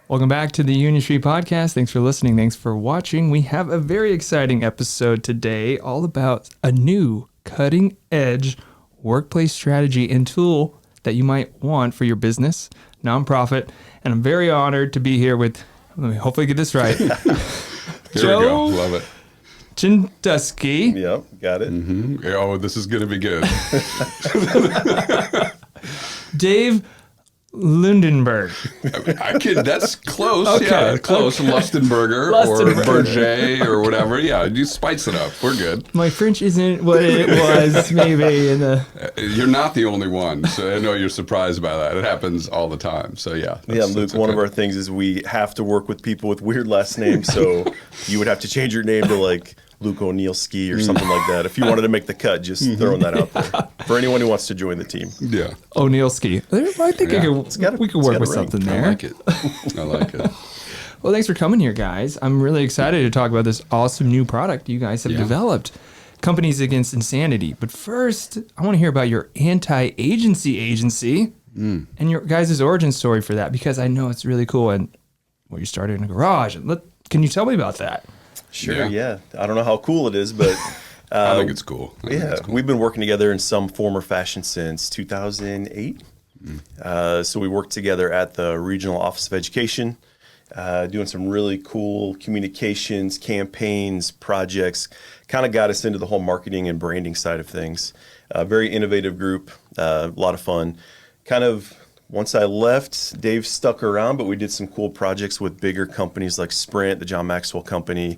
Welcome back to the Union Street Podcast. Thanks for listening. Thanks for watching. We have a very exciting episode today all about a new cutting-edge workplace strategy and tool that you might want for your business, nonprofit. And I'm very honored to be here with, let me hopefully get this right, Here Joe we go. Love it. Szynkowski. Yep, got it. Mm-hmm. Oh, this is going to be good. Dave Lustenberger. That's close. Okay, Yeah, close. okay. Lustenberger or Berger or whatever. Yeah, you spice it up. We're good. My French isn't what it was maybe in the... You're not the only one, so I know you're surprised by that. It happens all the time. So yeah. Luke, one of our things is we have to work with people with weird last names, so you would have to change your name to like Luke O'Neilski or something like that. If you wanted to make the cut, just throwing that out there. For anyone who wants to join the team. Yeah. O'Neilski. I think we could work with something there. I like it. I like it. Well, thanks for coming here, guys. I'm really excited to talk about this awesome new product you guys have developed, Companies Against Insanity. But first, I want to hear about your anti-agency agency and your guys' origin story for that, because I know it's really cool. And you started in a garage. Can you tell me about that? Sure, yeah. I don't know how cool it is, but... I think it's cool. We've been working together in some form or fashion since 2008. So we worked together at the Regional Office of Education, doing some really cool communications, campaigns, projects, kind of got us into the whole marketing and branding side of things. Very innovative group, a lot of fun. Kind of, once I left, Dave stuck around, but we did some cool projects with bigger companies like Sprint, the John Maxwell Company,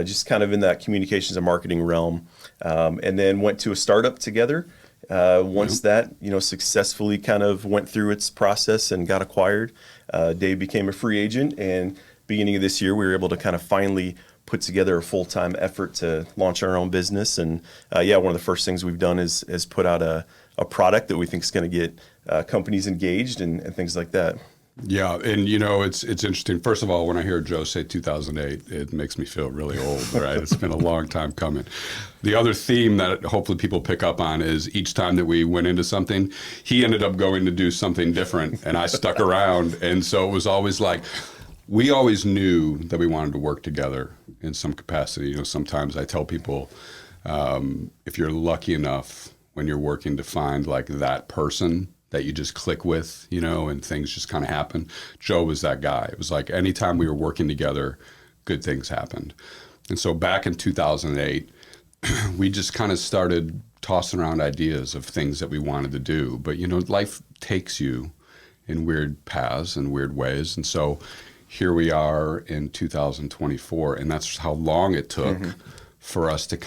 just kind of in that communications and marketing realm. And then went to a startup together. Once that, successfully kind of went through its process and got acquired, Dave became a free agent. And beginning of this year, we were able to kind of finally put together a full-time effort to launch our own business. And one of the first things we've done is put out a product that we think is going to get companies engaged and things like that. Yeah, and it's interesting. First of all, when I hear Joe say 2008, it makes me feel really old, right? It's been a long time coming. The other theme that hopefully people pick up on is each time that we went into something, he ended up going to do something different, and I stuck around. And so it was always like, we always knew that we wanted to work together in some capacity. Sometimes I tell people, if you're lucky enough when you're working to find like that person that you just click with, and things just kind of happen. Joe was that guy. It was like anytime we were working together, good things happened. And so back in 2008, we just kind of started tossing around ideas of things that we wanted to do. But, life takes you in weird paths and weird ways. And so here we are in 2024, and that's how long it took for us to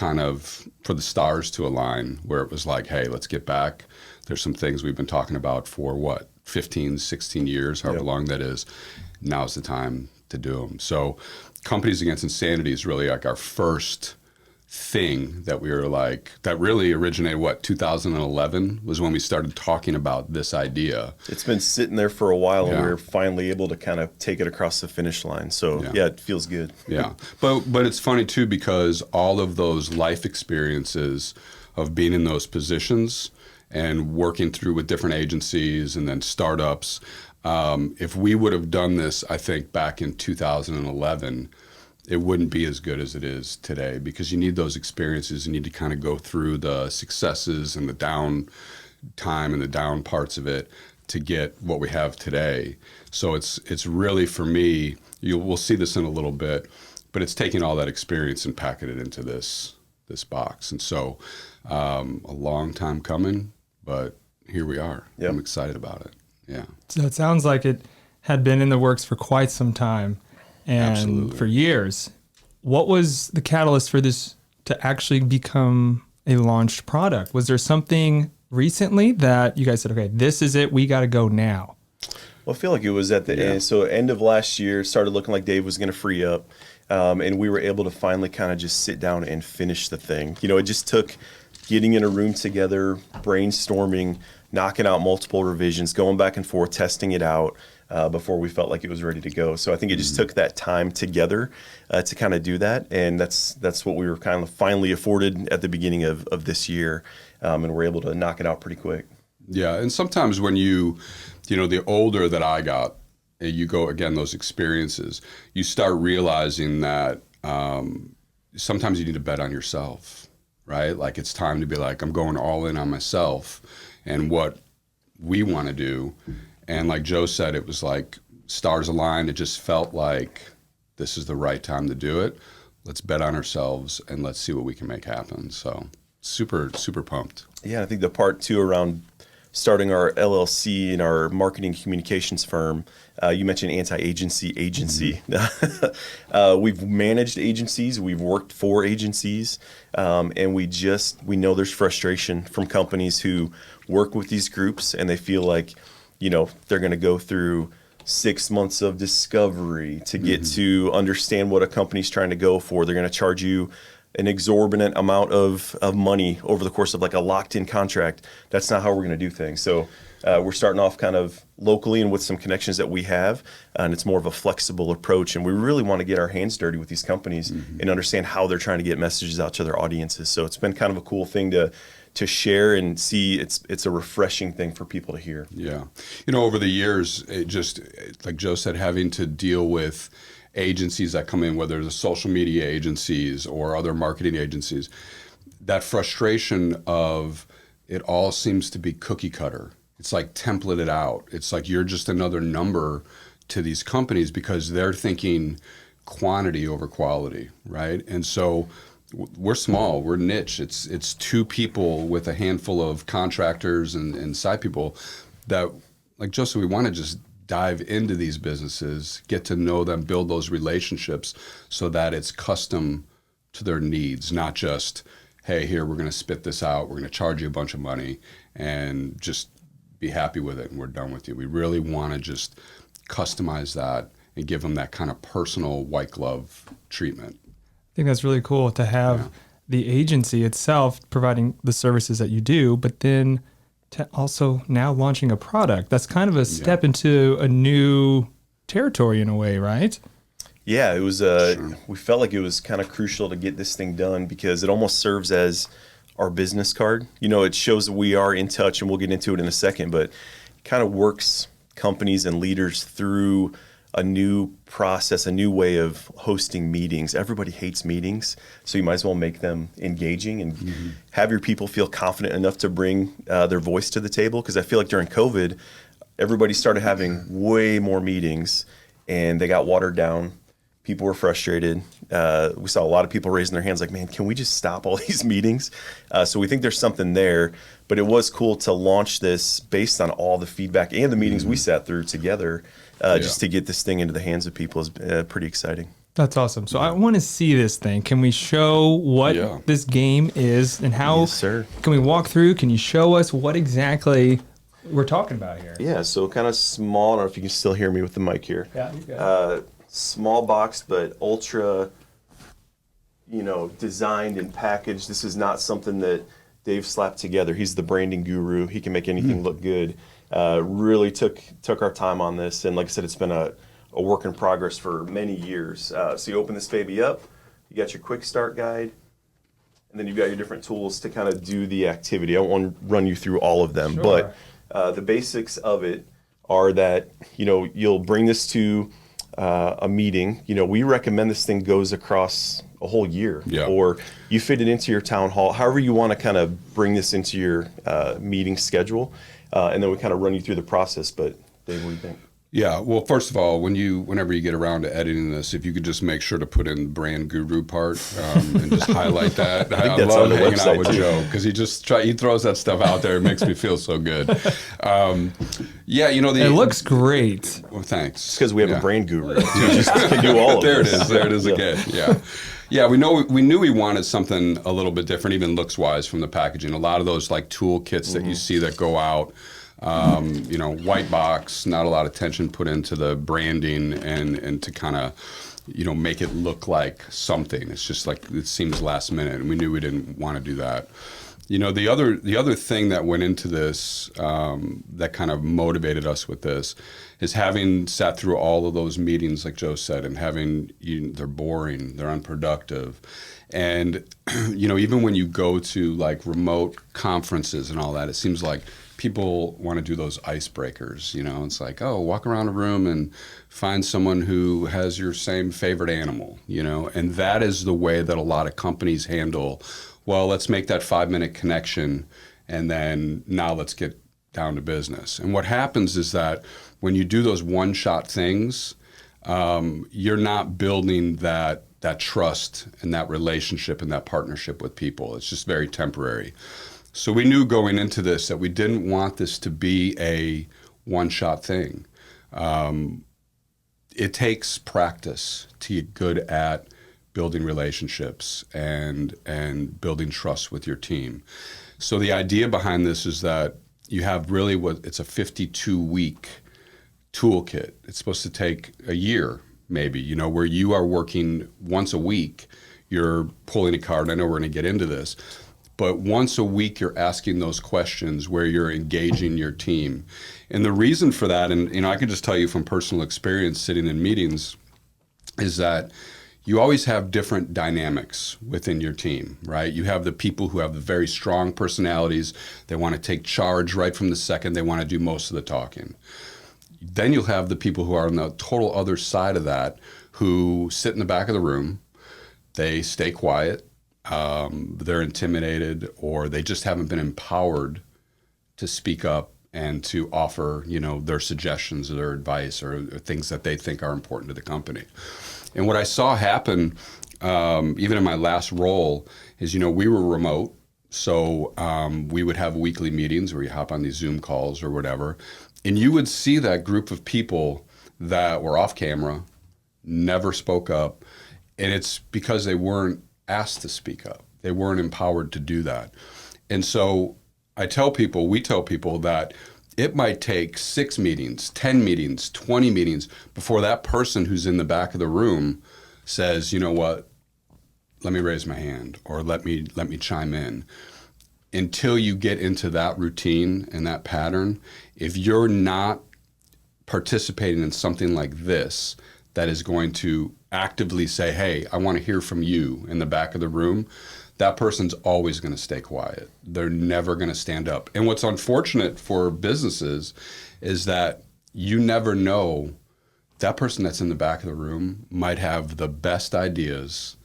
for the stars to align, where it was like, hey, let's get back. There's some things we've been talking about for 15, 16 years, however long that is. Now's the time to do them. So Companies Against Insanity is really like our first thing that we were like, that really originated, 2011 was when we started talking about this idea. It's been sitting there for a while, and we were finally able to kind of take it across the finish line. So it feels good. Yeah, but it's funny too, because all of those life experiences of being in those positions and working through with different agencies and then startups, if we would have done this, I think back in 2011, it wouldn't be as good as it is today, because you need those experiences. You need to kind of go through the successes and the down time and the down parts of it to get what we have today. So it's really, for me, we'll see this in a little bit, but it's taking all that experience and packing it into this box. And so a long time coming, but here we are. Yep. I'm excited about it. Yeah. So it sounds like it had been in the works for quite some time. And for years. What was the catalyst for this to actually become a launched product? Was there something recently that you guys said, okay, this is it, we got to go now? Well, I feel like it was at the end. So end of last year, started looking like Dave was going to free up. And we were able to finally kind of just sit down and finish the thing. It just took getting in a room together, brainstorming, knocking out multiple revisions, going back and forth, testing it out. Before we felt like it was ready to go. So I think it just took that time together to kind of do that. And that's what we were kind of finally afforded at the beginning of this year. And we're able to knock it out pretty quick. Yeah. And sometimes when the older that I got, you go again, those experiences, you start realizing that sometimes you need to bet on yourself, right? Like it's time to be like, I'm going all in on myself and what we want to do. And like Joe said, it was like stars aligned. It just felt like this is the right time to do it. Let's bet on ourselves and let's see what we can make happen. So super, super pumped. Yeah, I think the part too around starting our LLC and our marketing communications firm, you mentioned anti-agency. We've managed agencies, we've worked for agencies, and we know there's frustration from companies who work with these groups and they feel like, they're going to go through 6 months of discovery to get to understand what a company's trying to go for. They're going to charge you an exorbitant amount of money over the course of like a locked-in contract. That's not how we're going to do things. So we're starting off kind of locally and with some connections that we have, and it's more of a flexible approach. And we really want to get our hands dirty with these companies and understand how they're trying to get messages out to their audiences. So it's been kind of a cool thing to share and see. It's a refreshing thing for people to hear. Yeah. Over the years, it just, like Joe said, having to deal with agencies that come in, whether it's social media agencies or other marketing agencies, that frustration of it all seems to be cookie cutter. It's like templated out. It's like you're just another number to these companies because they're thinking quantity over quality, right? And so we're small, we're niche. It's two people with a handful of contractors and side people that, like Joseph, we want to just dive into these businesses, get to know them, build those relationships so that it's custom to their needs, not just, hey, here, we're going to spit this out, we're going to charge you a bunch of money and just be happy with it and we're done with you. We really want to just customize that and give them that kind of personal white glove treatment. I think that's really cool to have the agency itself providing the services that you do, but then to also now launching a product. That's kind of a step into a new territory in a way, right? Yeah, it was. We felt like it was kind of crucial to get this thing done because it almost serves as our business card. It shows that we are in touch, and we'll get into it in a second, but it kind of works companies and leaders through a new process, a new way of hosting meetings. Everybody hates meetings, so you might as well make them engaging and have your people feel confident enough to bring their voice to the table. Because I feel like during COVID, everybody started having way more meetings and they got watered down. People were frustrated. We saw a lot of people raising their hands like, man, can we just stop all these meetings? So we think there's something there, but it was cool to launch this based on all the feedback and the meetings we sat through together. Just to get this thing into the hands of people is pretty exciting. That's awesome. So I want to see this thing. Can we show what this game is and how? Yes, sir. Can we walk through? Can you show us what exactly we're talking about here? Yeah, so kind of small. I don't know if you can still hear me with the mic here. Yeah, you got it. Small box, but ultra, designed and packaged. This is not something that Dave slapped together. He's the branding guru. He can make anything look good. Really took our time on this, and like I said, it's been a work in progress for many years. So you open this baby up, you got your quick start guide, and then you've got your different tools to kind of do the activity. I won't run you through all of them, but the basics of it are that you'll bring this to a meeting. We recommend this thing goes across a whole year, or you fit it into your town hall, however you want to kind of bring this into your meeting schedule. And then we kind of run you through the process. But Dave, what do you think? Yeah, well, first of all, whenever you get around to editing this, if you could just make sure to put in brand guru part and just highlight that. I love hanging out with Joe because he throws that stuff out there. It makes me feel so good. It looks great. Well, thanks. It's because we have a brand guru. You just can do all of this. There it is again. Yeah. Yeah, we knew we wanted something a little bit different, even looks wise from the packaging. A lot of those like tool kits that you see that go out. White box, not a lot of attention put into the branding and to kind of, make it look like something. It's just like, it seems last minute, and we knew we didn't want to do that. The other thing that went into this, that kind of motivated us with this is having sat through all of those meetings, like Joe said, and they're boring, they're unproductive. And, even when you go to like remote conferences and all that, it seems like people want to do those icebreakers, you know. It's like, oh, walk around a room and find someone who has your same favorite animal, you know. And that is the way that a lot of companies handle, well, let's make that 5-minute connection and then now let's get down to business. And what happens is that when you do those one-shot things, you're not building that trust and that relationship and that partnership with people. It's just very temporary. So we knew going into this that we didn't want this to be a one-shot thing. It takes practice to get good at building relationships and building trust with your team. So the idea behind this is that you have really it's a 52-week toolkit. It's supposed to take a year, maybe, you know, where you are working once a week. You're pulling a card. I know we're going to get into this. But once a week, you're asking those questions where you're engaging your team. And the reason for that, and you know, I can just tell you from personal experience sitting in meetings, is that you always have different dynamics within your team, right? You have the people who have the very strong personalities. They want to take charge right from the second. They want to do most of the talking. Then you'll have the people who are on the total other side of that, who sit in the back of the room. They stay quiet. They're intimidated, or they just haven't been empowered to speak up and to offer, you know, their suggestions or their advice or things that they think are important to the company. And what I saw happen, even in my last role, is, you know, we were remote. So we would have weekly meetings where you hop on these Zoom calls or whatever. And you would see that group of people that were off camera, never spoke up. And it's because they weren't asked to speak up. They weren't empowered to do that. And so we tell people that it might take 6 meetings, 10 meetings, 20 meetings before that person who's in the back of the room says, you know what, let me raise my hand, or let me chime in. Until you get into that routine and that pattern, if you're not participating in something like this that is going to actively say, hey, I want to hear from you in the back of the room, that person's always going to stay quiet. They're never going to stand up. And what's unfortunate for businesses is that you never know, that person that's in the back of the room might have the best ideas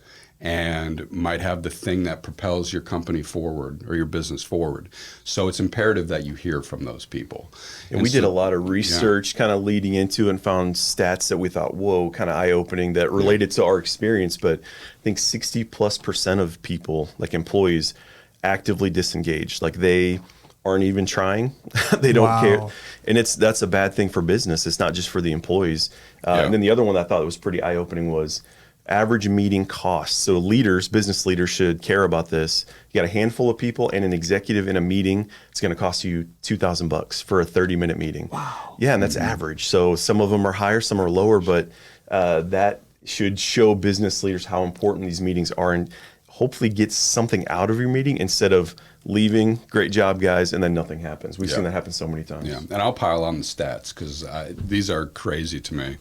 and might have the thing that propels your company forward or your business forward. So it's imperative that you hear from those people. And we did a lot of research kind of leading into and found stats that we thought, whoa, kind of eye-opening that related to our experience. But I think 60+% of people, like employees, actively disengaged. Like they aren't even trying. They don't care. And that's a bad thing for business. It's not just for the employees. And then the other one that I thought was pretty eye-opening was average meeting costs. So business leaders should care about this. You got a handful of people and an executive in a meeting. It's going to cost you $2,000 for a 30-minute meeting. Wow. Yeah, and that's average. So some of them are higher, some are lower, but that should show business leaders how important these meetings are, and hopefully get something out of your meeting instead of leaving, great job, guys, and then nothing happens. We've seen that happen so many times. Yeah, and I'll pile on the stats because these are crazy to me.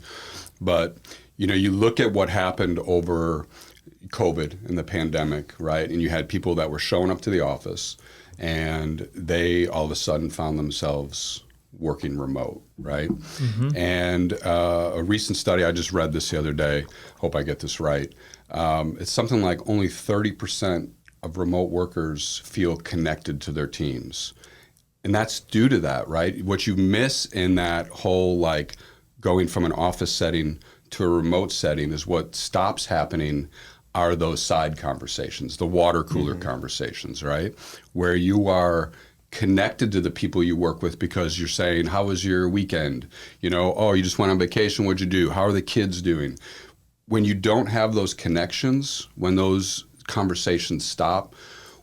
But you know, you look at what happened over COVID and the pandemic, right? And you had people that were showing up to the office and they all of a sudden found themselves working remote, right? Mm-hmm. And a recent study, I just read this the other day, hope I get this right. It's something like only 30% of remote workers feel connected to their teams. And that's due to that, right? What you miss in that whole like going from an office setting to a remote setting is what stops happening are those side conversations, the water cooler conversations, right? Where you are connected to the people you work with because you're saying, how was your weekend? You know, oh, you just went on vacation, what'd you do? How are the kids doing? When you don't have those connections, when those conversations stop,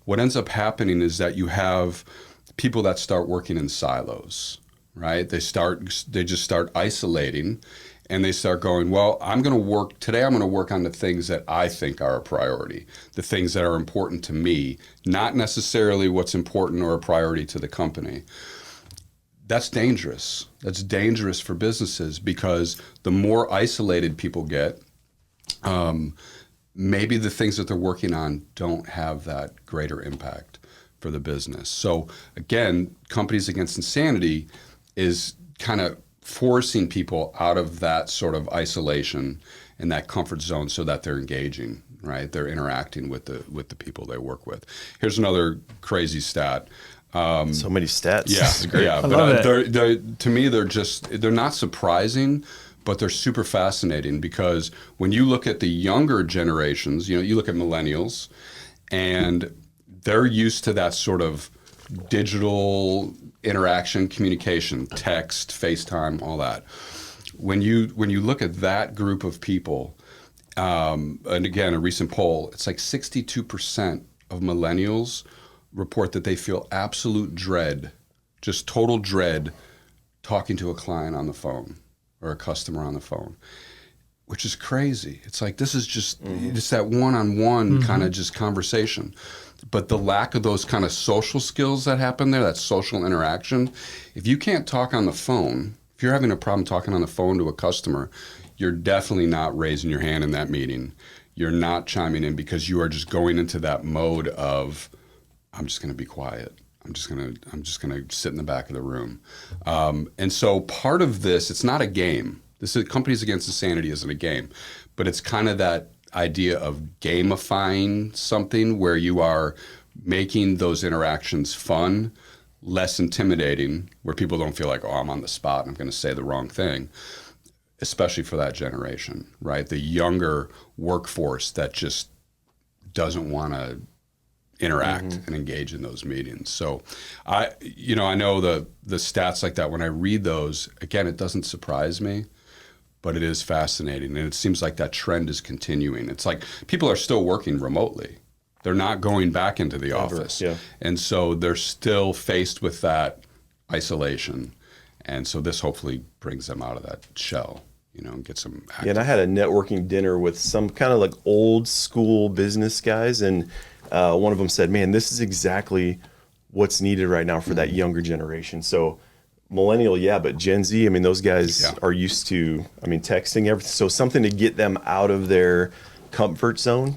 what ends up happening is that you have people that start working in silos, right? They just start isolating. And they start going, well, I'm going to work on the things that I think are a priority, the things that are important to me, not necessarily what's important or a priority to the company. That's dangerous. That's dangerous for businesses because the more isolated people get, maybe the things that they're working on don't have that greater impact. for the business. So again, Companies Against Insanity is kind of forcing people out of that sort of isolation and that comfort zone so that they're engaging, right? They're interacting with the people they work with. Here's another crazy stat. So many stats. Yeah, This is great. yeah. But to me, they're not surprising, but they're super fascinating because when you look at the younger generations, you look at millennials, and they're used to that sort of digital interaction, communication, text, FaceTime, all that. When you look at that group of people, and again, a recent poll, it's like 62% of millennials report that they feel absolute dread, just total dread, talking to a client on the phone or a customer on the phone, which is crazy. It's like this is just it's that one-on-one kind of just conversation. But the lack of those kind of social skills that happen there, that social interaction, if you can't talk on the phone, if you're having a problem talking on the phone to a customer, you're definitely not raising your hand in that meeting. You're not chiming in because you are just going into that mode of, I'm just going to be quiet. I'm just going to sit in the back of the room. And so part of this, it's not a game. This is Companies Against Insanity isn't a game, but it's kind of that idea of gamifying something where you are making those interactions fun, less intimidating, where people don't feel like, oh, I'm on the spot and I'm going to say the wrong thing, especially for that generation, right? The younger workforce that just doesn't want to interact and engage in those meetings. So I know the stats like that, when I read those, again, it doesn't surprise me, but it is fascinating. And it seems like that trend is continuing. It's like people are still working remotely. They're not going back into the office. Yeah. And so they're still faced with that isolation. And so this hopefully brings them out of that shell, and get some active. Yeah, and I had a networking dinner with some kind of like old school business guys, and one of them said, man, this is exactly what's needed right now for that younger generation. So millennial, yeah, but Gen Z, I mean, those guys are used to, texting, everything. So something to get them out of their comfort zone.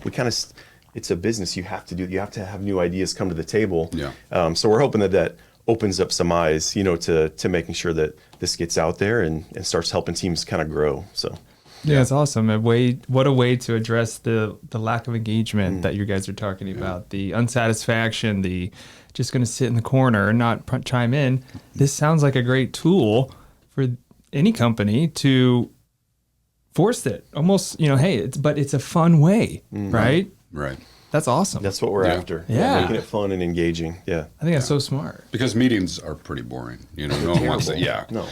It's a business you have to have new ideas come to the table. Yeah. So we're hoping that opens up some eyes, to making sure that this gets out there and starts helping teams kind of grow. So. Yeah, it's awesome. What a way to address the lack of engagement that you guys are talking about, the unsatisfaction, the just going to sit in the corner and not chime in. This sounds like a great tool for any company to force it. Almost, but it's a fun way, right? Right. That's awesome. That's what we're after. Yeah. Making it fun and engaging. Yeah. I think that's so smart. Because meetings are pretty boring. No one wants to. Yeah. No.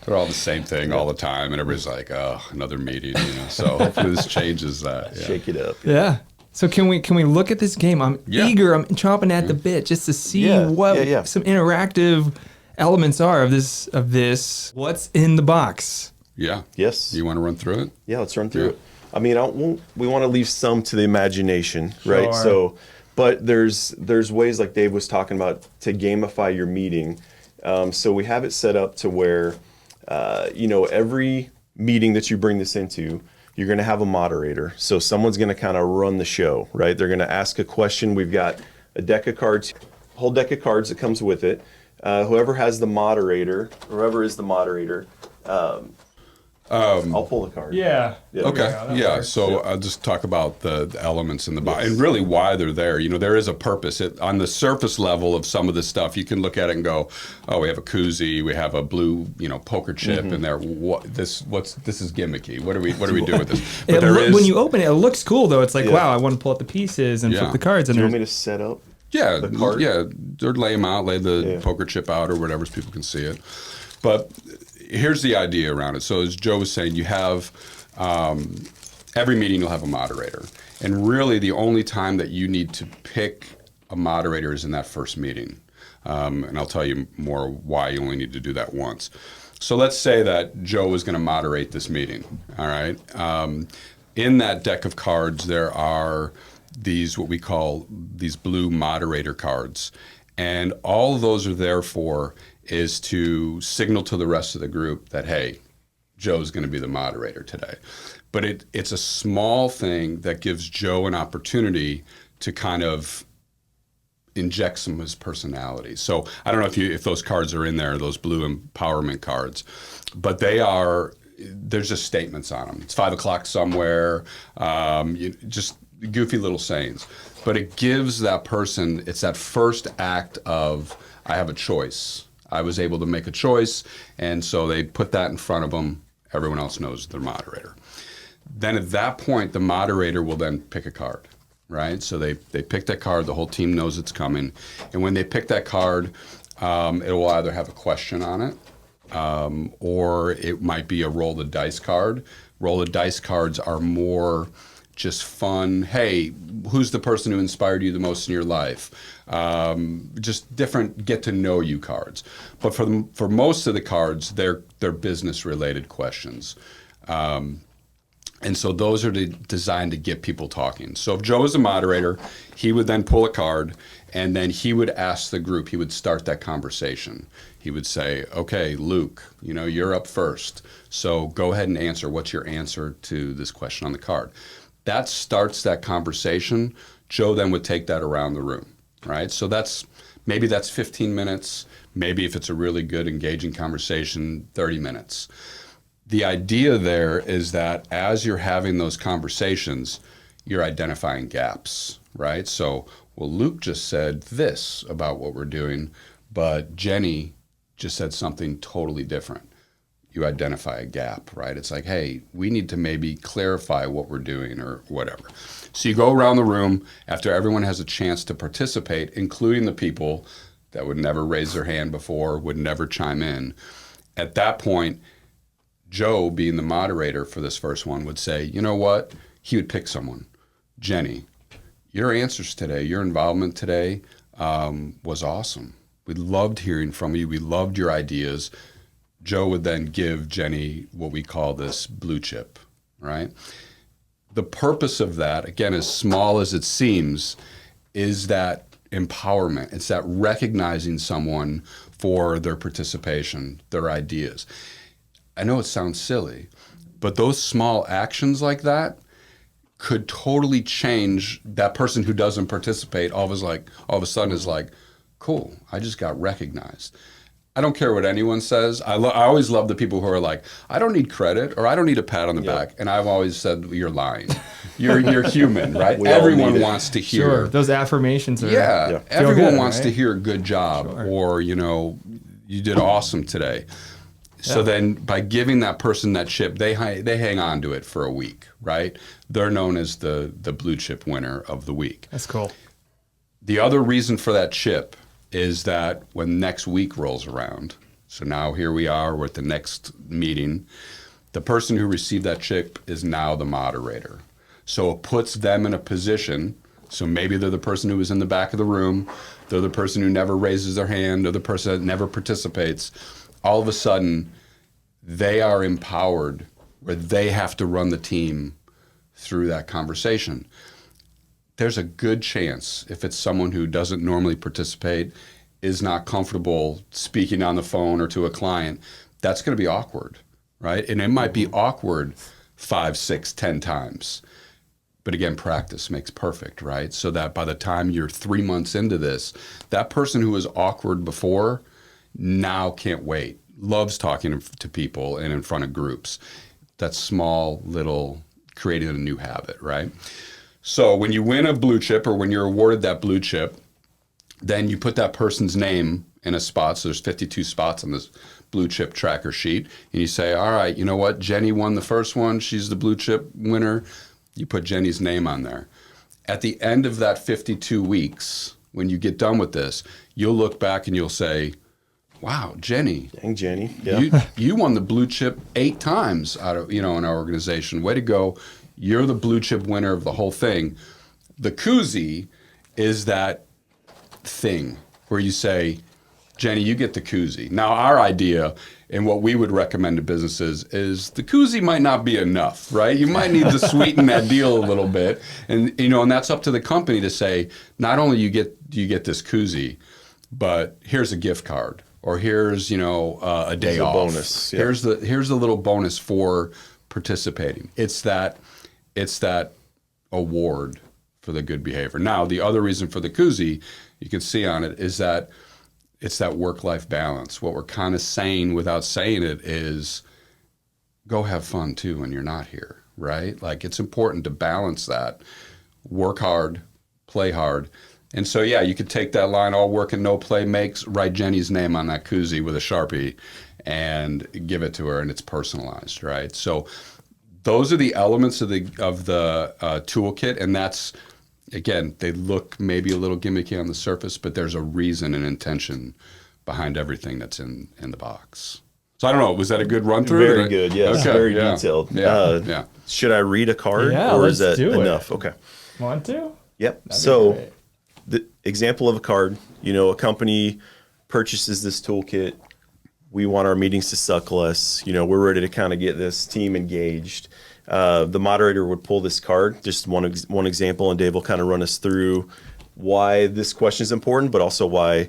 They're all the same thing all the time, and everybody's like, "Oh, another meeting." So hopefully this changes that. Yeah. Shake it up. Yeah. So can we look at this game? I'm eager. I'm chomping at the bit just to see what some interactive elements are of this. What's in the box? Yeah. Yes. You want to run through it? Yeah, let's run through it. We want to leave some to the imagination, right? Sure. So, but there's ways like Dave was talking about to gamify your meeting. So we have it set up to where, every meeting that you bring this into, you're going to have a moderator. So someone's going to kind of run the show, right? They're going to ask a question. We've got a deck of cards, whole deck of cards that comes with it. Whoever is the moderator, I'll pull the card. Yeah. Okay. Yeah. So I'll just talk about the elements in the box and really why they're there. There is a purpose. On the surface level of some of this stuff, you can look at it and go, "Oh, we have a koozie, we have a blue, poker chip in there. This is gimmicky. What do we do with this?" But when you open it, it looks cool though. It's like, wow, I want to pull out the pieces and flip the cards. And do you want me to set up? Yeah. The card? Yeah. Or lay them out, lay the poker chip out or whatever, so people can see it. But here's the idea around it. So as Joe was saying, you have every meeting you'll have a moderator. And really the only time that you need to pick a moderator is in that first meeting. And I'll tell you more why you only need to do that once. So let's say that Joe is going to moderate this meeting. All right. In that deck of cards, there are what we call these blue moderator cards. And all of those are there for is to signal to the rest of the group that, hey, Joe's going to be the moderator today. But it's a small thing that gives Joe an opportunity to kind of inject some of his personality. So I don't know if those cards are in there, those blue empowerment cards, but there's just statements on them. It's 5 o'clock somewhere, just goofy little sayings. But it gives that person, it's that first act of, I have a choice. I was able to make a choice, and so they put that in front of them. Everyone else knows they're moderator. Then at that point, the moderator will then pick a card, right? So they pick that card, the whole team knows it's coming. And when they pick that card, it will either have a question on it, or it might be a roll the dice card. Roll the dice cards are more just fun. Hey, who's the person who inspired you the most in your life? Just different get to know you cards. But for most of the cards, they're business related questions. And so those are designed to get people talking. So if Joe is a moderator, he would then pull a card, and then he would ask the group, he would start that conversation. He would say, okay, Luke, you're up first. So go ahead and answer. What's your answer to this question on the card? That starts that conversation. Joe then would take that around the room, right? So maybe that's 15 minutes. Maybe if it's a really good, engaging conversation, 30 minutes. The idea there is that as you're having those conversations, you're identifying gaps, right? So, well, Luke just said this about what we're doing, but Jenny just said something totally different. You identify a gap, right? It's like, hey, we need to maybe clarify what we're doing or whatever. So you go around the room after everyone has a chance to participate, including the people that would never raise their hand before, would never chime in. At that point, Joe, being the moderator for this first one, would say, you know what? He would pick someone. Jenny, your answers today, your involvement today was awesome. We loved hearing from you. We loved your ideas. Joe would then give Jenny what we call this blue chip, right? The purpose of that, again, as small as it seems, is that empowerment. It's that recognizing someone for their participation, their ideas. I know it sounds silly, but those small actions like that could totally change that person who doesn't participate. All of a sudden is like, cool, I just got recognized. I don't care what anyone says. I always love the people who are like, I don't need credit or I don't need a pat on the back. And I've always said, you're lying. You're human, right? Everyone wants to hear. Sure, those affirmations are. Yeah, everyone good, wants right? to hear a good job or, you did awesome today. So then by giving that person that chip, they hang on to it for a week, right? They're known as the blue chip winner of the week. That's cool. The other reason for that chip is that when next week rolls around, so now here we are, we're at the next meeting, the person who received that chip is now the moderator. So it puts them in a position, so maybe they're the person who was in the back of the room, they're the person who never raises their hand, or the person that never participates. All of a sudden, they are empowered where they have to run the team through that conversation. There's a good chance, if it's someone who doesn't normally participate, is not comfortable speaking on the phone or to a client, that's going to be awkward, right? And it might be awkward 5, 6, 10 times. But again, practice makes perfect, right? So that by the time you're 3 months into this, that person who was awkward before now can't wait, loves talking to people and in front of groups. That small little creating a new habit, right? So when you win a blue chip or when you're awarded that blue chip, then you put that person's name in a spot. So there's 52 spots on this blue chip tracker sheet. And you say, all right, you know what? Jenny won the first one. She's the blue chip winner. You put Jenny's name on there. At the end of that 52 weeks, when you get done with this, you'll look back and you'll say, wow, Jenny. Dang, Jenny. Yeah. You won the blue chip 8 times out of, in our organization. Way to go. You're the blue chip winner of the whole thing. The koozie is that thing where you say, Jenny, you get the koozie. Now, our idea and what we would recommend to businesses is the koozie might not be enough, right? You might need to sweeten that deal a little bit. And, and that's up to the company to say, not only do you get this koozie, but here's a gift card. Or here's, a day off. Bonus. Yeah. Here's the little bonus for participating. It's that award for the good behavior. Now, the other reason for the koozie, you can see on it, is that it's that work-life balance. What we're kind of saying without saying it is go have fun too when you're not here, right? Like, it's important to balance that. Work hard, play hard. And so, yeah, you could take that line, all work and no play makes, write Jenny's name on that koozie with a Sharpie and give it to her, and it's personalized, right? So those are the elements of the toolkit, and that's, again, they look maybe a little gimmicky on the surface, but there's a reason and intention behind everything that's in the box. So I don't know, was that a good run through? Very good, yes. Okay, very detailed. Yeah. Should I read a card, Yeah, or is let's that do it. enough? Okay. Want to? Yep. That'd be So great. the example of a card, a company purchases this toolkit. We want our meetings to suck less. We're ready to kind of get this team engaged. The moderator would pull this card, just one example, and Dave will kind of run us through why this question is important, but also why,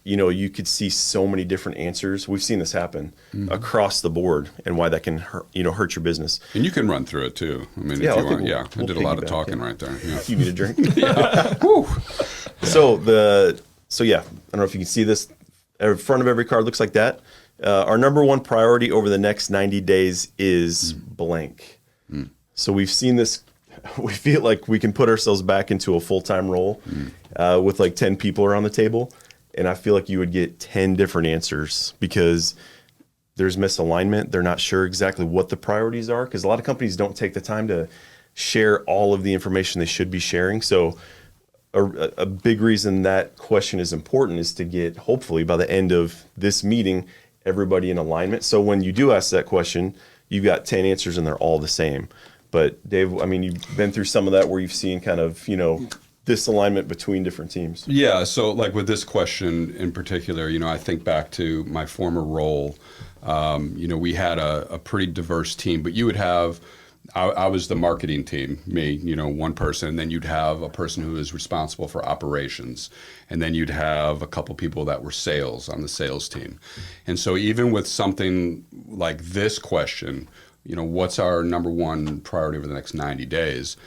you could see so many different answers. We've seen this happen across the board, and why that can hurt your business. And you can run through it too. I mean, Yeah, if I you think want. we'll I did a lot of piggyback, talking right there. Yeah. You need a drink? Whew. So I don't know if you can see this. In front of every card looks like that. Our number one priority over the next 90 days is blank. So we've seen this. We feel like we can put ourselves back into a full-time role with like 10 people around the table. And I feel like you would get 10 different answers because there's misalignment. They're not sure exactly what the priorities are, because a lot of companies don't take the time to share all of the information they should be sharing. So a big reason that question is important is to get, hopefully by the end of this meeting, everybody in alignment. So when you do ask that question, you've got 10 answers and they're all the same. But Dave, I mean, you've been through some of that where you've seen kind of, disalignment between different teams. Yeah, so like with this question in particular, I think back to my former role. We had a pretty diverse team, but you would have, I was the marketing team, me, one person, and then you'd have a person who is responsible for operations, and then you'd have a couple people that were sales on the sales team. And so even with something like this question, what's our number one priority over the next 90 days?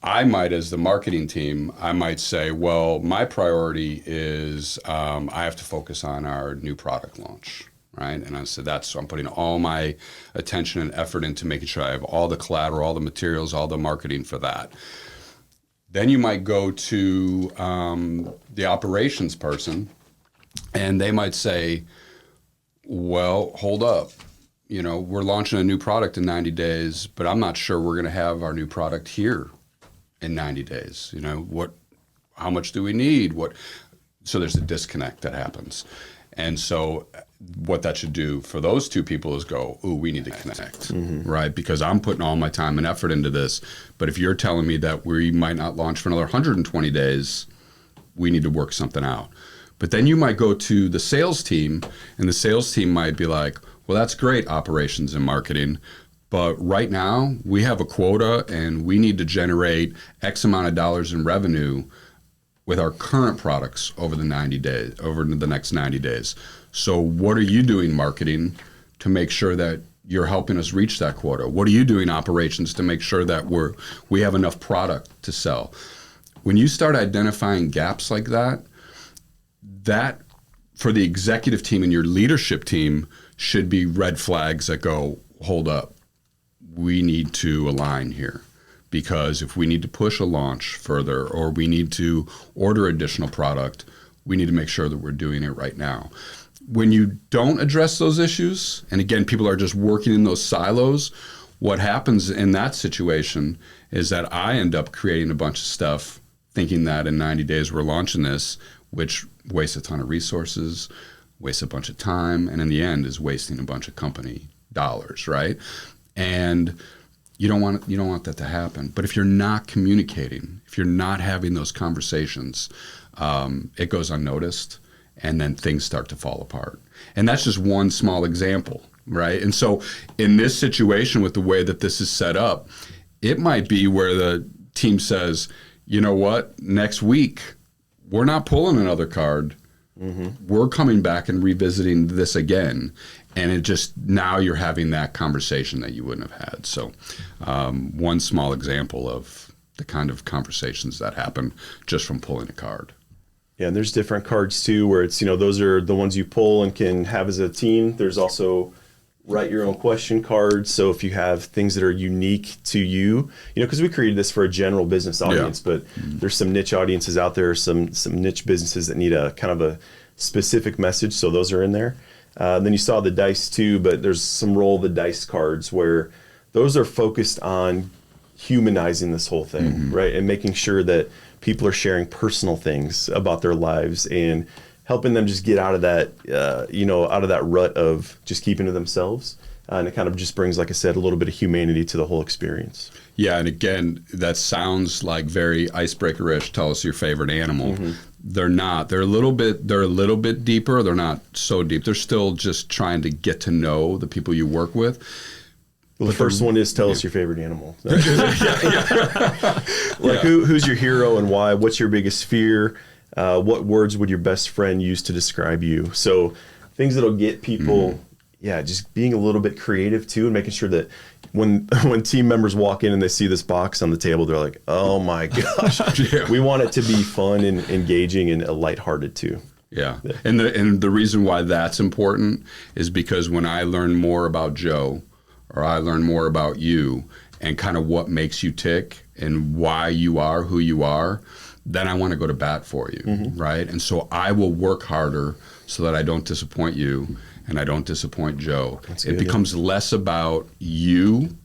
I might, as the marketing team, I might say, well, my priority is I have to focus on our new product launch, right? And I said so I'm putting all my attention and effort into making sure I have all the collateral, all the materials, all the marketing for that. Then you might go to the operations person, and they might say, well, hold up. We're launching a new product in 90 days, but I'm not sure we're going to have our new product here in 90 days. How much do we need? So there's a disconnect that happens. And so what that should do for those two people is go, ooh, we need to connect, right? Because I'm putting all my time and effort into this. But if you're telling me that we might not launch for another 120 days, we need to work something out. But then you might go to the sales team, and the sales team might be like, well, that's great, operations and marketing, but right now we have a quota and we need to generate X amount of dollars in revenue with our current products over the next 90 days. So what are you doing, marketing, to make sure that you're helping us reach that quota? What are you doing, operations, to make sure that we have enough product to sell? When you start identifying gaps like that for the executive team and your leadership team should be red flags that go, hold up, we need to align here. Because if we need to push a launch further or we need to order additional product, we need to make sure that we're doing it right now. When you don't address those issues, and again, people are just working in those silos, what happens in that situation is that I end up creating a bunch of stuff thinking that in 90 days we're launching this, which wastes a ton of resources, wastes a bunch of time, and in the end is wasting a bunch of company dollars, right? And you don't want that to happen. But if you're not communicating, if you're not having those conversations, it goes unnoticed, and then things start to fall apart. And that's just one small example, right? And so in this situation, with the way that this is set up, it might be where the team says, you know what, next week, we're not pulling another card. We're coming back and revisiting this again. And it just, now you're having that conversation that you wouldn't have had. So one small example of the kind of conversations that happen just from pulling a card. Yeah, and there's different cards too, where it's, those are the ones you pull and can have as a team. There's also write your own question cards. So if you have things that are unique to you, because we created this for a general business audience, but there's some niche audiences out there, some niche businesses that need a kind of a specific message. So those are in there. Then you saw the dice too, but there's some roll the dice cards where those are focused on humanizing this whole thing, right? And making sure that people are sharing personal things about their lives and helping them just get out of that, out of that rut of just keeping to themselves. And it kind of just brings, like I said, a little bit of humanity to the whole experience. Yeah, and again, that sounds like very icebreaker-ish. Tell us your favorite animal. They're not. They're a little bit deeper. They're not so deep. They're still just trying to get to know the people you work with. Well, the first one is tell us your favorite animal. Who's your hero and why? What's your biggest fear? What words would your best friend use to describe you? So things that'll get people, just being a little bit creative too, and making sure that when team members walk in and they see this box on the table, they're like, oh my gosh. We want it to be fun and engaging and lighthearted too. Yeah. And the reason why that's important is because when I learn more about Joe, or I learn more about you and kind of what makes you tick and why you are who you are, then I want to go to bat for you, right? And so I will work harder so that I don't disappoint you and I don't disappoint Joe. It becomes less about you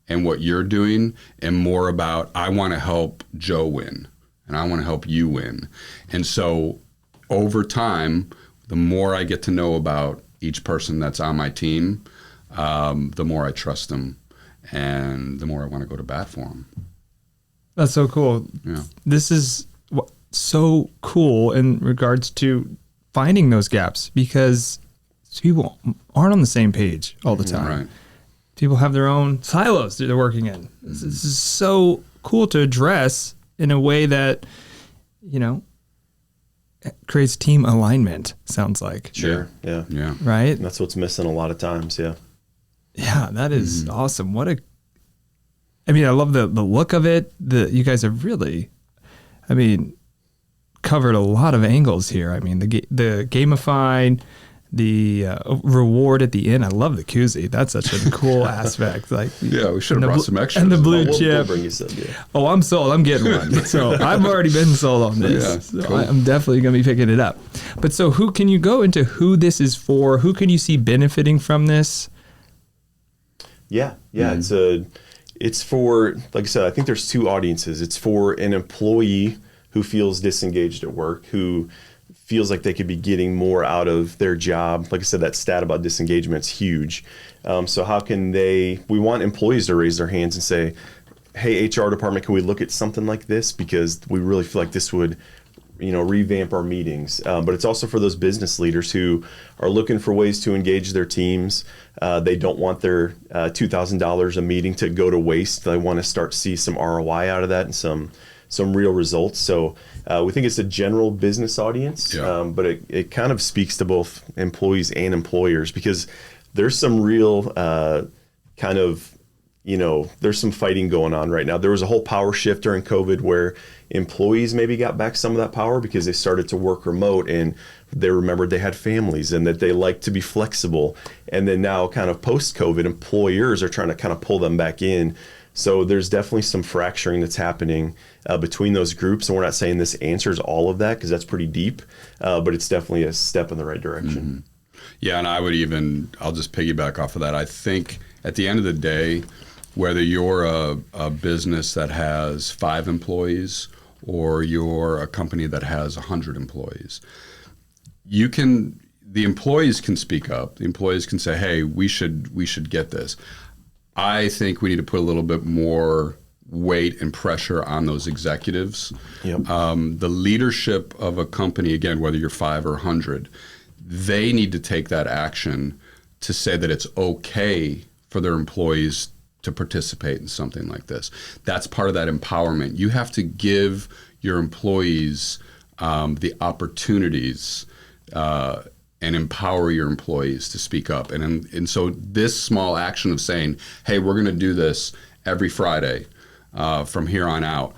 and what you're doing and more about I want to help Joe win and I want to help you win. And so over time, the more I get to know about each person that's on my team, the more I trust them and the more I want to go to bat for them. That's so cool. Yeah. This is so cool in regards to finding those gaps because people aren't on the same page all the time. Right. People have their own silos that they're working in. This is so cool to address in a way that, creates team alignment, sounds like. Sure. Yeah. Right? And that's what's missing a lot of times. Yeah. Yeah, that is awesome. I love the look of it. You guys have really, covered a lot of angles here. The gamified, the reward at the end. I love the koozie. That's such a cool aspect. We should have brought some extras. And the blue We'll chip. bring you some, yeah. Oh, I'm sold. I'm getting one. So I've already been sold on this. Yeah, So cool. I'm definitely going to be picking it up. But so who can you go into who this is for? Who can you see benefiting from this? Yeah. It's for, like I said, I think there's two audiences. It's for an employee who feels disengaged at work, who feels like they could be getting more out of their job. Like I said, that stat about disengagement is huge. So how can we want employees to raise their hands and say, hey, HR department, can we look at something like this? Because we really feel like this would, revamp our meetings. But it's also for those business leaders who are looking for ways to engage their teams. They don't want their $2,000 a meeting to go to waste. They want to see some ROI out of that and some real results. So we think it's a general business audience, but it kind of speaks to both employees and employers because there's some real there's some fighting going on right now. There was a whole power shift during COVID where employees maybe got back some of that power because they started to work remote and they remembered they had families and that they like to be flexible. And then now kind of post-COVID, employers are trying to kind of pull them back in. So there's definitely some fracturing that's happening between those groups. And we're not saying this answers all of that because that's pretty deep, but it's definitely a step in the right direction. Yeah, and I'll just piggyback off of that. I think at the end of the day, whether you're a business that has 5 employees or you're a company that has 100 employees, the employees can speak up. The employees can say, hey, we should get this. I think we need to put a little bit more weight and pressure on those executives. Yep. The leadership of a company, again, whether you're 5 or 100, they need to take that action to say that it's okay for their employees to participate in something like this. That's part of that empowerment. You have to give your employees the opportunities and empower your employees to speak up. And so this small action of saying, hey, we're going to do this every Friday, from here on out.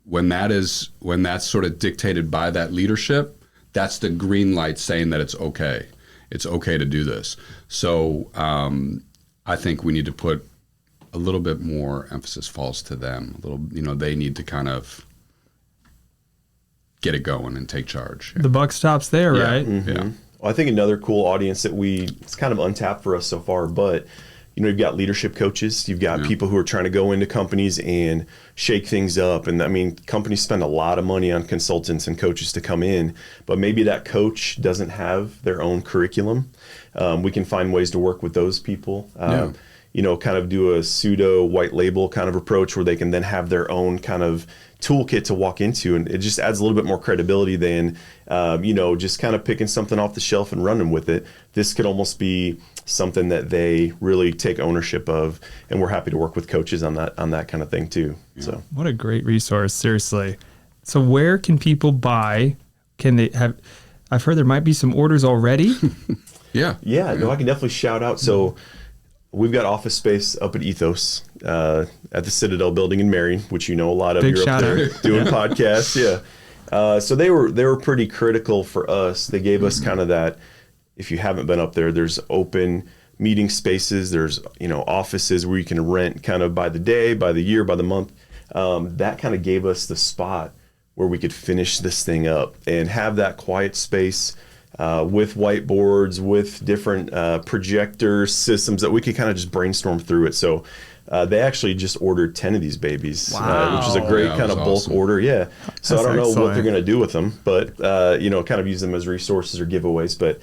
When that's sort of dictated by that leadership, that's the green light saying that it's okay. It's okay to do this. So I think we need to put a little bit more emphasis falls to them. A little, they need to kind of get it going and take charge. The buck stops there, Yeah. right? Mm-hmm. Yeah. Well, I think another cool audience that it's kind of untapped for us so far, but you've got leadership coaches, you've got people who are trying to go into companies and shake things up. And I mean, companies spend a lot of money on consultants and coaches to come in, but maybe that coach doesn't have their own curriculum. We can find ways to work with those people. Kind of do a pseudo white label kind of approach where they can then have their own kind of toolkit to walk into, and it just adds a little bit more credibility than just kind of picking something off the shelf and running with it. This could almost be something that they really take ownership of, and we're happy to work with coaches on that kind of thing too. Yeah. So what a great resource, seriously. So where can people buy? Can they have? I've heard there might be some orders already. Yeah. No, I can definitely shout out. So we've got office space up at Ethos at the Citadel building in Marion, which a lot of Big you're up shout there out. doing podcasts. Yeah. So they were pretty critical for us. They gave us kind of that. If you haven't been up there, there's open meeting spaces. There's offices where you can rent kind of by the day, by the year, by the month. That kind of gave us the spot where we could finish this thing up and have that quiet space. With whiteboards, with different projector systems that we could kind of just brainstorm through it. So they actually just ordered 10 of these babies, which is a great kind of bulk order. Yeah. So I don't know what they're going to do with them, but kind of use them as resources or giveaways. But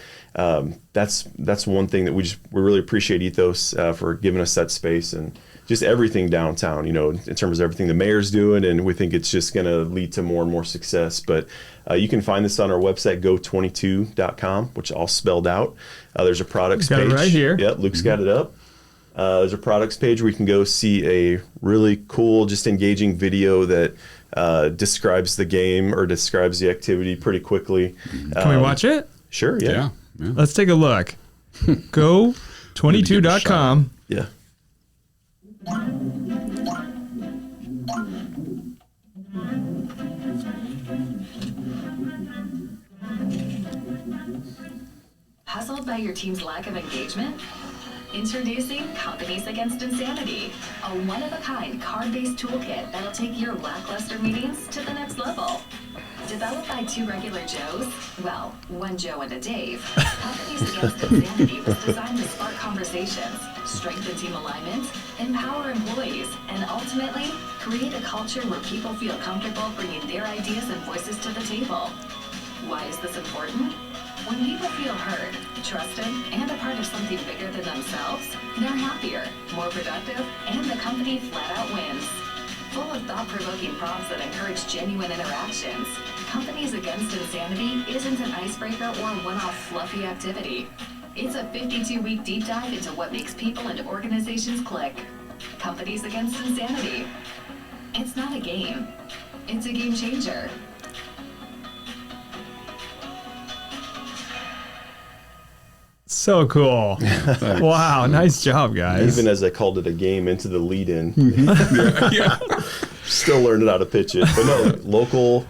that's one thing that we really appreciate Ethos for giving us that space and just everything downtown, in terms of everything the mayor's doing, and we think it's just going to lead to more and more success. But you can find this on our website, go22.com, which is all spelled out. There's a products got page. It right here. Yeah, Luke's got it up. There's a products page where you can go see a really cool, just engaging video that describes the game or describes the activity pretty quickly. Can we watch it? Sure, yeah. Let's take a look. Go22.com. Yeah. Puzzled by your team's lack of engagement? Introducing Companies Against Insanity, a one-of-a-kind card-based toolkit that'll take your lackluster meetings to the next level. Developed by two regular Joes, well, one Joe and a Dave, Companies Against Insanity was designed to spark conversations, strengthen team alignment, empower employees, and ultimately create a culture where people feel comfortable bringing their ideas and voices to the table. Why is this important? When people feel heard, trusted, and a part of something bigger than themselves, they're happier, more productive, and the company flat out wins. Full of thought-provoking prompts that encourage genuine interactions, Companies Against Insanity isn't an icebreaker or a one-off fluffy activity. It's a 52-week deep dive into what makes people and organizations click. Companies Against Insanity. It's not a game. It's a game changer. So cool. Wow, nice job, guys. Even as I called it a game into the lead-in. Yeah. Still learning how to pitch it. But no, local,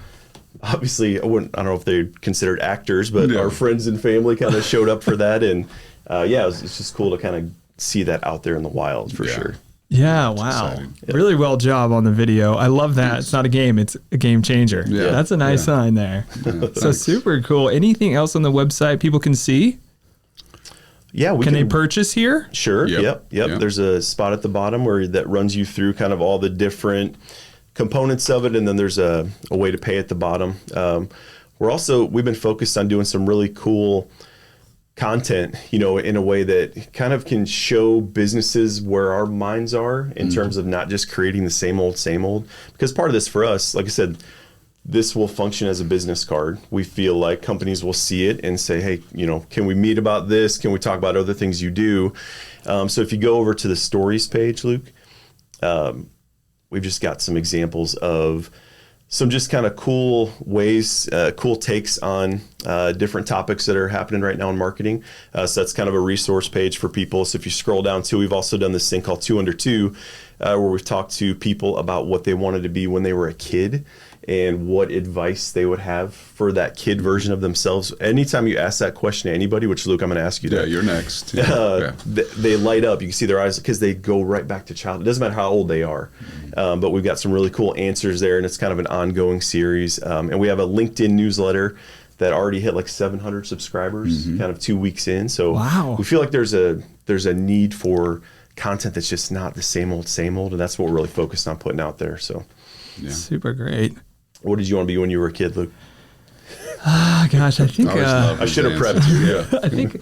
obviously, I don't know if they're considered actors, but our friends and family kind of showed up for that. And it's just cool to kind of see that out there in the wild for sure. Yeah, wow. Exciting. Really well job on the video. I love that. It's not a game, it's a game changer. Yeah. That's a nice sign there. So super cool. Anything else on the website people can see? Yeah, Can they purchase here? Sure. Yep. Yep. There's a spot at the bottom that runs you through kind of all the different components of it, and then there's a way to pay at the bottom. We've been focused on doing some really cool content, in a way that kind of can show businesses where our minds are in terms of not just creating the same old. Because part of this for us, like I said, this will function as a business card. We feel like companies will see it and say, hey, can we meet about this? Can we talk about other things you do? So if you go over to the stories page, Luke, we've just got some examples of some just kind of cool ways, cool takes on different topics that are happening right now in marketing. So that's kind of a resource page for people. So if you scroll down too, we've also done this thing called 2 Under 2, where we've talked to people about what they wanted to be when they were a kid and what advice they would have for that kid version of themselves. Anytime you ask that question to anybody, which Luke, I'm going to ask you Yeah, that. you're next. They light up. You can see their eyes because they go right back to childhood. It doesn't matter how old they are. But we've got some really cool answers there, and it's kind of an ongoing series. And we have a LinkedIn newsletter that already hit like 700 subscribers kind of 2 weeks in. So Wow. we feel like there's a need for content that's just not the same old, and that's what we're really focused on putting out there. So Super great. what did you want to be when you were a kid, Luke? Oh, gosh, I think I should have prepped you. Yeah. I think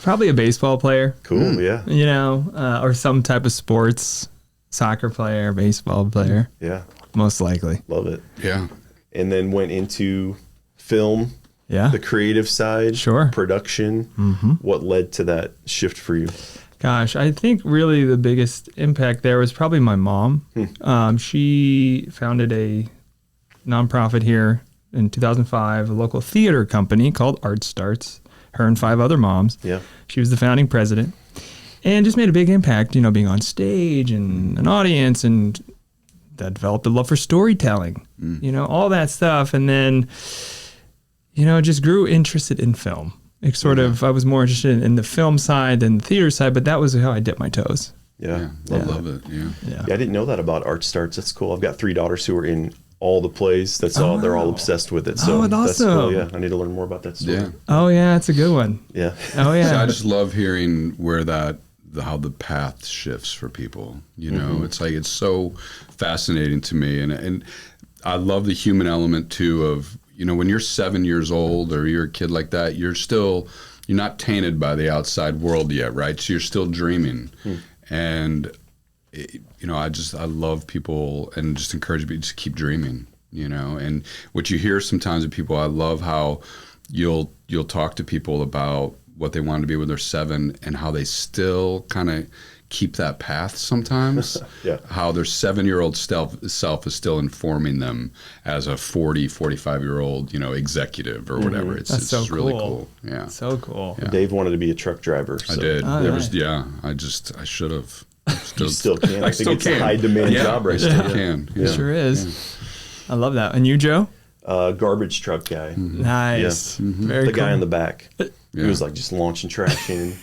probably a baseball player. Cool, yeah. You know, or some type of sports, soccer player, baseball player, Yeah, most likely. love it. Yeah. And then went into film, Yeah. the creative side, Sure. production. What led to that shift for you? Gosh, I think really the biggest impact there was probably my mom. She founded a nonprofit here in 2005, a local theater company called Art Starts, her and 5 other moms. Yeah. She was the founding president and just made a big impact, you know, being on stage and an audience, and that developed a love for storytelling, you know, all that stuff. And then, you know, just grew interested in film. It sort of, I was more interested in the film side than the theater side, but that was how I dipped my toes. Yeah. I love it. Yeah. Yeah, I didn't know that about Art Starts. That's cool. I've got 3 daughters who are in all the plays. That's all. They're all obsessed with it. So Oh, that's that's cool. awesome. Yeah, I need to learn more about that story. Yeah. Oh yeah, it's a good one. Yeah. Oh So yeah. I just love hearing where how the path shifts for people. You know, it's like, it's so fascinating to me. And I love the human element too of, you know, when you're 7 years old or you're a kid like that, you're not tainted by the outside world yet, right? So you're still dreaming. And you know, I love people and just encourage people to keep dreaming, you know. And what you hear sometimes with people, I love how you'll talk to people about what they want to be when they're 7 and how they still kind of keep that path sometimes. Yeah. How their 7-year-old self is still informing them as a 45-year-old, you know, executive or whatever. It's That's so really cool. cool. Yeah. So cool. Yeah. Dave wanted to be a truck driver. So I did. Oh, There nice. was, I should have. You still can. I think still it's can. a high demand job right I still now. can. It sure is. I love that. And you, Joe? Garbage truck guy. Nice. Very The cool. guy in the back. He was like just launching trash in,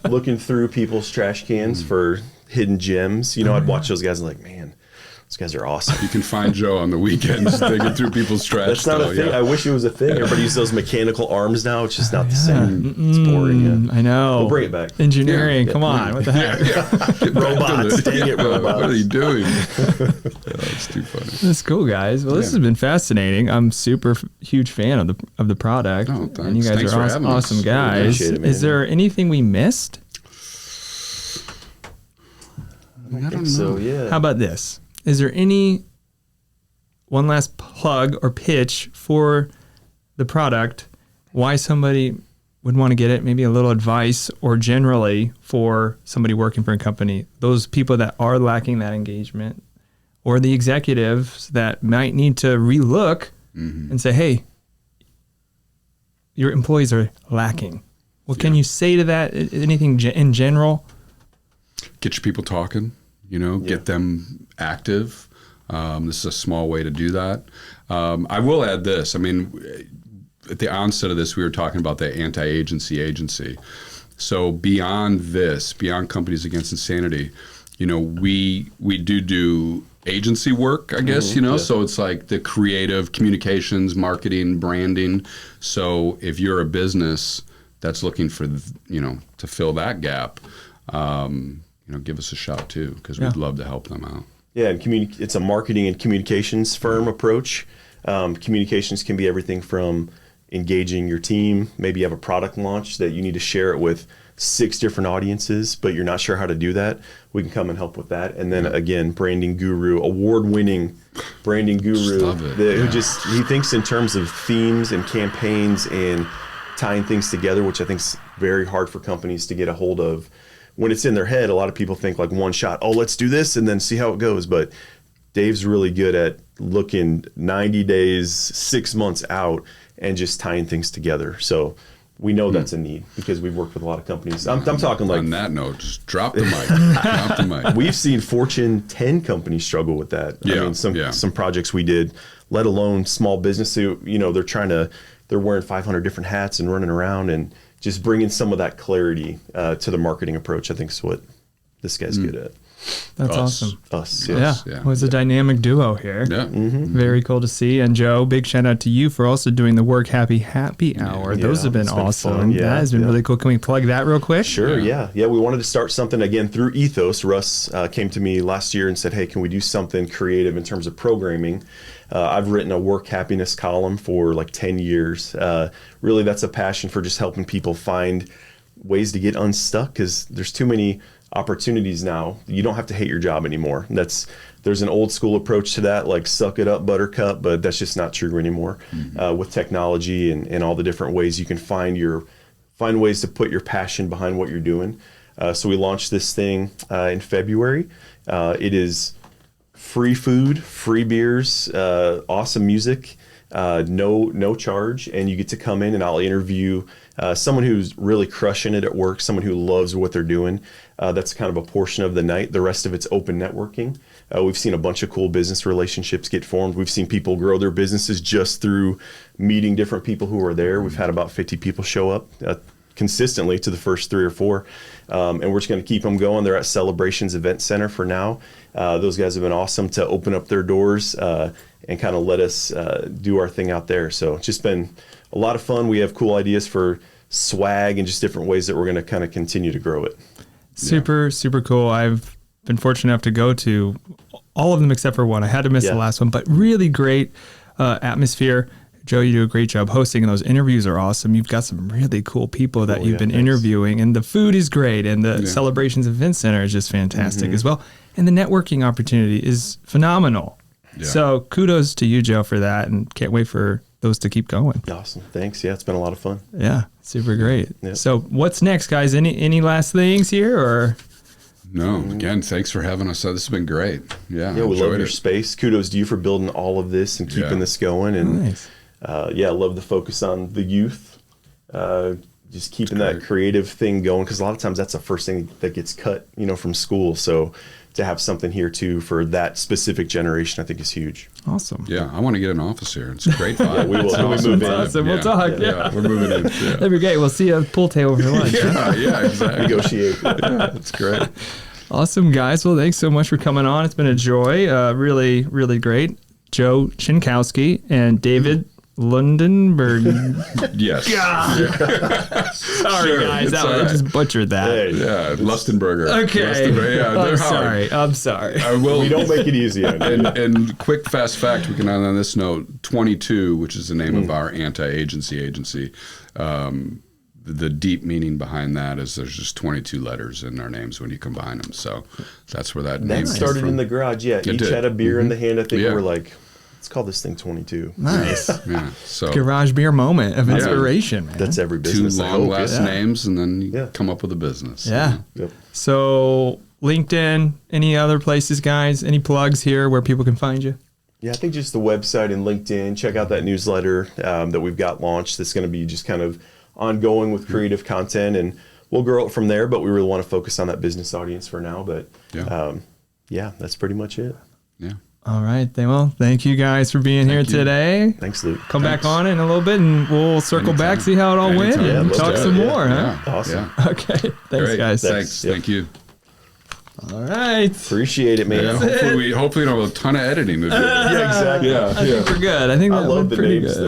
looking through people's trash cans for hidden gems. You know, I'd watch those guys and like, man, those guys are awesome. You can find Joe on the weekends digging through people's trash. That's not a still, thing. yeah. I wish it was a thing. Everybody uses those mechanical arms now. It's just not the same. It's boring. Yeah. I know. We'll bring it back. Engineering. Yeah. Come on. What the heck? Get back to Robots. Dang it, robots. What are you doing? That's too funny. That's cool, guys. Well, this has been fascinating. I'm super huge fan of the product. Oh, thanks. And you guys Thanks are for awesome, having us. awesome guys. Appreciate it, man. Is there anything we missed? I don't know. So, yeah. How about this? Is there any one last plug or pitch for the product, why somebody would want to get it, maybe a little advice, or generally for somebody working for a company, those people that are lacking that engagement, or the executives that might need to relook and say, hey, your employees are lacking. What can you say to that? Anything in general? Get your people talking, you know, get them active. This is a small way to do that. I will add this. I mean, at the onset of this, we were talking about the anti-agency. So beyond this, beyond Companies Against Insanity, you know, we do agency work, I guess, you know, so it's like the creative communications, marketing, branding. So if you're a business that's looking for, you know, to fill that gap, you know, give us a shout too, because we'd love to help them out. Yeah, and it's a marketing and communications firm approach. Communications can be everything from engaging your team. Maybe you have a product launch that you need to share it with 6 different audiences, but you're not sure how to do that. We can come and help with that. And then again, branding guru, award-winning branding guru, love it. who he thinks in terms of themes and campaigns and tying things together, which I think is very hard for companies to get a hold of. When it's in their head, a lot of people think like one shot, oh, let's do this and then see how it goes. But Dave's really good at looking 90 days, 6 months out and just tying things together. So we know that's a need because we've worked with a lot of companies. I'm talking like... On that note, just drop the mic. Drop the mic. We've seen Fortune 10 companies struggle with that. Yeah, I mean, some projects we did, let alone small business. So, you know, they're wearing 500 different hats and running around, and just bringing some of that clarity to the marketing approach, I think is what this guy's good at. That's awesome. Us, Yeah, yes. it was a dynamic duo here. Yeah. Very cool to see. And Joe, big shout out to you for also doing the Work Happy Happy Hour. Those have been it's been awesome. fun. Yeah, That has been really cool. Can we plug that real quick? Sure, yeah. We wanted to start something again through Ethos. Russ came to me last year and said, hey, can we do something creative in terms of programming? I've written a work happiness column for like 10 years. Really, that's a passion for just helping people find ways to get unstuck, because there's too many opportunities now. You don't have to hate your job anymore. There's an old school approach to that, like suck it up, buttercup, but that's just not true anymore. With technology and all the different ways you can find ways to put your passion behind what you're doing. So we launched this thing in February. It is free food, free beers, awesome music, no charge, and you get to come in and I'll interview someone who's really crushing it at work, someone who loves what they're doing. That's kind of a portion of the night. The rest of it's open networking. We've seen a bunch of cool business relationships get formed. We've seen people grow their businesses just through meeting different people who are there. We've had about 50 people show up consistently to the first 3 or 4. And we're just going to keep them going. They're at Celebrations Event Center for now. Those guys have been awesome to open up their doors and kind of let us do our thing out there. So it's just been a lot of fun. We have cool ideas for swag and just different ways that we're going to kind of continue to grow it. Super cool. I've been fortunate enough to go to all of them except for one. I had to miss the last one, but really great atmosphere. Joe, you do a great job hosting, and those interviews are awesome. You've got some really cool people that you've been interviewing, and the food is great, and the Celebrations Event Center is just fantastic as well. And the networking opportunity is phenomenal. Yeah. So kudos to you, Joe, for that, and can't wait for those to keep going. Awesome. Thanks. Yeah, it's been a lot of fun. Yeah, super great. Yeah. So what's next, guys? Any last things here, or? No, again, thanks for having us. This has been great. Yeah, we love your space. Kudos to you for building all of this and keeping this going. And nice. I love the focus on the youth. Just keeping that creative thing going, because a lot of times that's the first thing that gets cut, from school. So to have something here too for that specific generation, I think is huge. Awesome. Yeah, I want to get an office here. It's a great vibe. We will. Awesome. Awesome. We'll talk. Yeah. We're moving in. Yeah. That'd be great. We'll see you at pool table for lunch. Yeah, exactly. Negotiate. That's great. Awesome, guys. Well, thanks so much for coming on. It's been a joy. Really, really great. Joe Szynkowski and David Lustenberger. Yes. Sorry, guys. I just butchered that. Hey, Yeah, Lustenberger. Okay. Lustenberger. Yeah, they're I'm sorry. I will. we don't make it easy. And quick, fast fact, we can add on this note, 22, which is the name of our anti-agency agency. The deep meaning behind that is there's just 22 letters in our names when you combine them. So that's where that name That came started from. in the garage. Yeah, each did. had a beer in the hand. I think Yeah. we're like, let's call this thing 22. Nice. Yeah. So Garage beer moment of inspiration, man. That's every two business. I long hope. last Yeah. names, and then you Yeah. come up with a business. Yeah. Yep. So LinkedIn, any other places, guys? Any plugs here where people can find you? Yeah, I think just the website and LinkedIn. Check out that newsletter that we've got launched. That's going to be just kind of ongoing with creative content, and we'll grow it from there. But we really want to focus on that business audience for now. But that's pretty much it. Yeah. All right. Well, thank you guys for being here you. today. Thanks, Luke. Come back on in a little bit, and we'll circle back, see how it all went, Anytime. and let's talk do it. some Yeah. more, huh? Yeah. Awesome. Yeah. Okay. Thanks, Great. guys. Thanks. Yep. Thank you. All right. Appreciate it, man. Yeah, hopefully we don't have a ton of editing to do. Yeah, exactly. Yeah. I think we're good. I think I that love went the pretty names good. thing.